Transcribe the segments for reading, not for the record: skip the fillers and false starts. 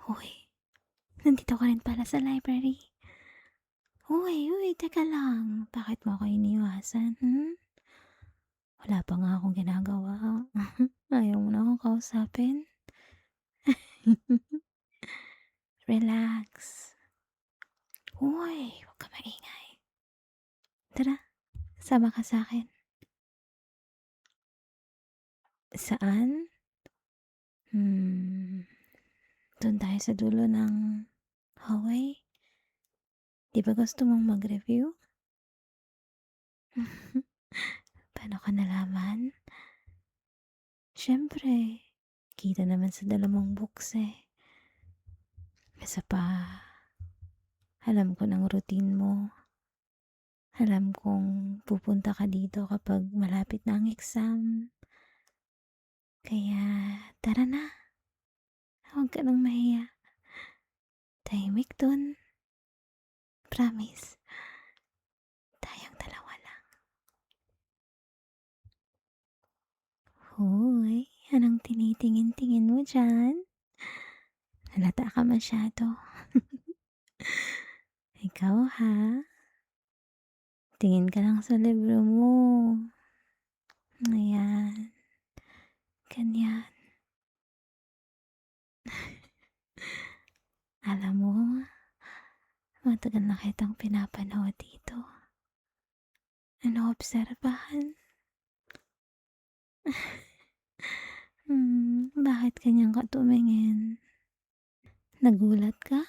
Hoy, nandito ka rin pala sa library. Uy, teka lang. Bakit mo ako iniwasan, Wala pa nga akong ginagawa. Ayaw mo na akong kausapin? Relax. Uy, huwag ka maingay. Tara, sama ka sa'kin. Saan? Hmm, dun tayo sa dulo ng hallway? 'Di ba gusto mong mag-review? Paano ka nalaman? Siyempre, kita naman sa dala mong books, eh. Isa pa, alam ko ng routine mo. Alam kong pupunta ka dito kapag malapit na ang exam. Kaya tara na, huwag ka nang mahiya. Tahimik dun. Promise. Tayong dalawa lang. Hoy, anong tinitingin-tingin mo dyan? Halata ka masyado. Ikaw ha? Tingin ka lang sa libro mo. Ayan. Ganyan. Alam mo, matagal na kitang pinapanood dito. Obserbahan? Bakit ganyan ka tumingin? Nagulat ka?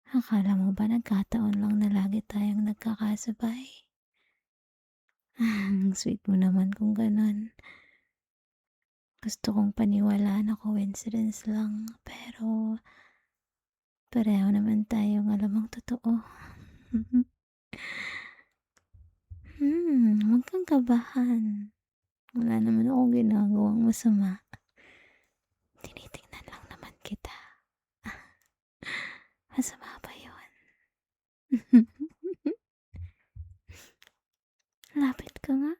Akala mo ba nagkataon lang na lagi tayong nagkakasabay? Sweet mo naman kung ganun. Gusto kong paniwalaan na coincidence lang, pero pareho naman tayong alam ang totoo. Huwag kang kabahan. Wala naman akong ginagawang masama. Tinitingnan lang naman kita. Masama ba yun? Lapit ka nga.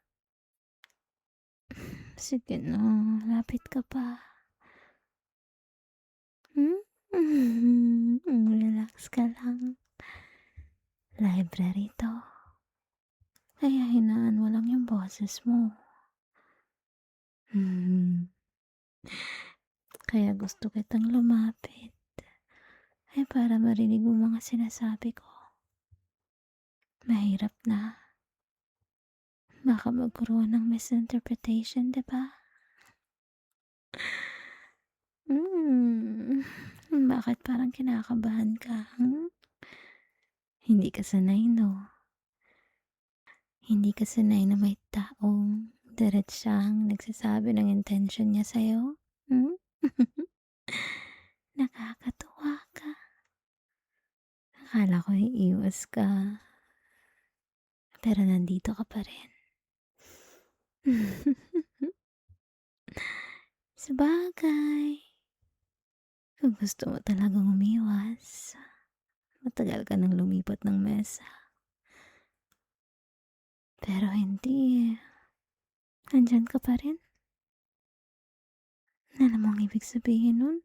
Sige na, lapit ka pa. Relax ka lang. Library to. Kaya hinaan mo lang yung boses mo. Kaya gusto kitang lumapit. Ay para marinig mo mga sinasabi ko. Mahirap na. Baka magkaroon ng misinterpretation, diba? Bakit parang kinakabahan ka? Hindi ka sanay, no? Hindi ka sanay na may taong diretsang nagsasabi ng intention niya sa'yo? Nakakatuwa ka. Akala ko iiwas ka. Pero nandito ka pa rin. Sabagay, kung gusto mo talagang umiwas, matagal ka nang lumipat ng mesa. Pero hindi. Nandyan ka pa rin. Alam mo ang ibig sabihin nun?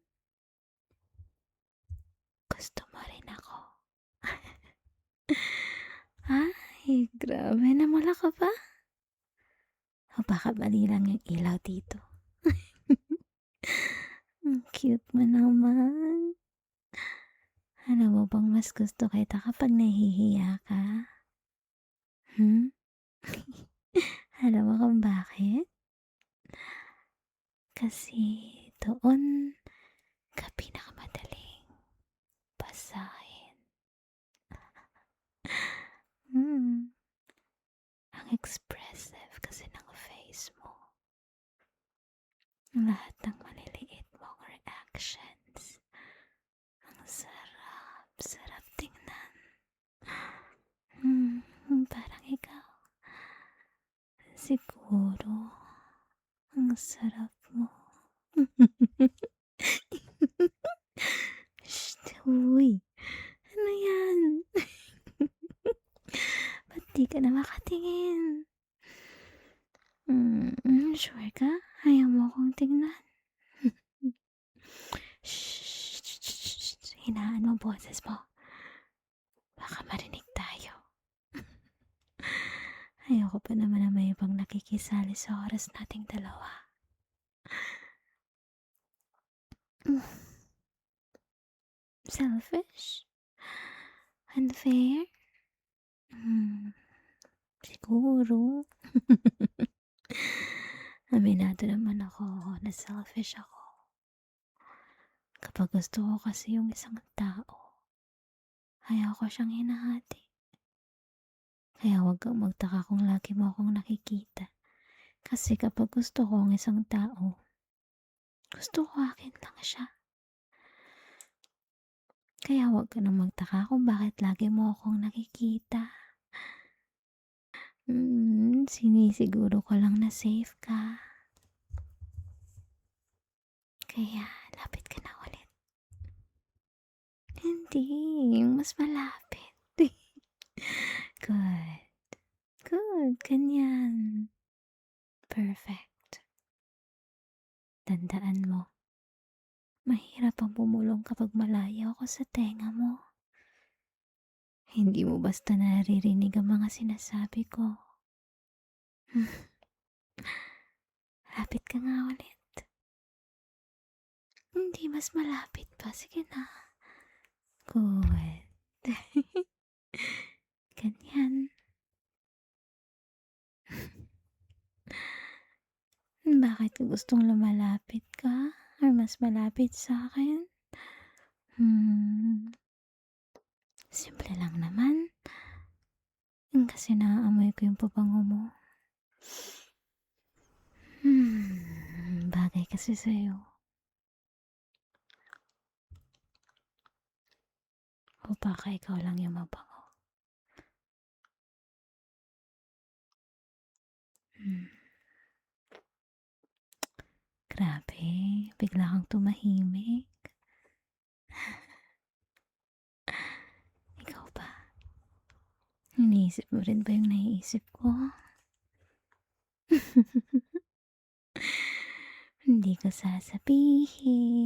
Gusto mo rin ako. Ay, grabe. Namula ka ba? O baka mali lang yung ilaw dito. Ang cute mo naman. Alam mo bang mas gusto kita kapag nahihiya ka? Alam mo kung bakit? Kasi doon ka pinakamadaling basahin. Ang expressive kasi ng face mo. Lahat ng maliliit mong reactions. Ang sarap tingnan. Parang ikaw. Siguro, ang sarap mo. Shh, huy. Ano yan? Ba't di ka na makatingin? Sure ka? Ayaw mo akong tingnan? Shh, hinaan mo boses mo. Baka marinig tayo. Ayoko pa naman na may ibang nakikisali sa oras nating dalawa. Hmm, selfish? Unfair? Hmm, siguro. Aminado naman ako na selfish ako. Kapag gusto ko kasi yung isang tao, ayaw ko siyang hinahati. Kaya huwag kang magtaka kung lagi mo akong nakikita. Kasi kapag gusto ko ang isang tao, gusto ko akin lang siya. Kaya huwag ka nang magtaka kung bakit lagi mo akong nakikita. Sinisiguro ko lang na safe ka. Kaya lapit ka na ulit. Hindi, yung mas malapit. Good. Good, ganyan. Perfect. Tandaan mo, mahirap ang pumulong kapag malayo ako sa tenga mo. Hindi mo basta naririnig ang mga sinasabi ko. Lapit ka nga ulit. Hindi, mas malapit pa. Sige na. Good. Ganyan. Bakit ka gustong lumalapit ka? Or mas malapit sa akin? Simple lang naman. Kasi naaamoy ko yung pabango mo. Bagay kasi sa'yo. O baka ikaw lang yung mabango. Grabe, bigla kang tumahimik. Ikaw ba? Iniisip mo rin ba yung naiisip ko? Hindi ko sasabihin.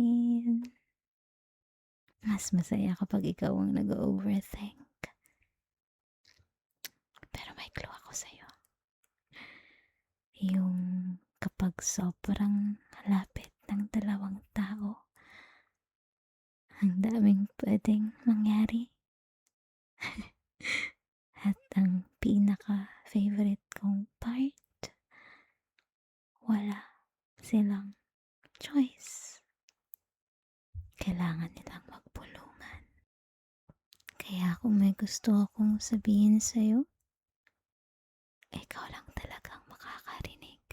Mas masaya kapag ikaw ang nag-overthink. Pero may clue ako sa'yo. Yung kapag sobrang lapit ng dalawang tao, ang daming pwedeng mangyari. At ang pinaka-favorite kong part, wala silang choice. Kailangan nilang magpulungan. Kaya kung may gusto akong sabihin sa'yo, ikaw lang talagang makakarinig.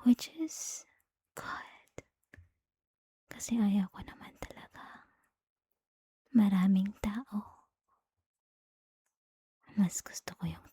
Which is good. Kasi ayaw ko naman talaga maraming tao. Mas gusto ko yung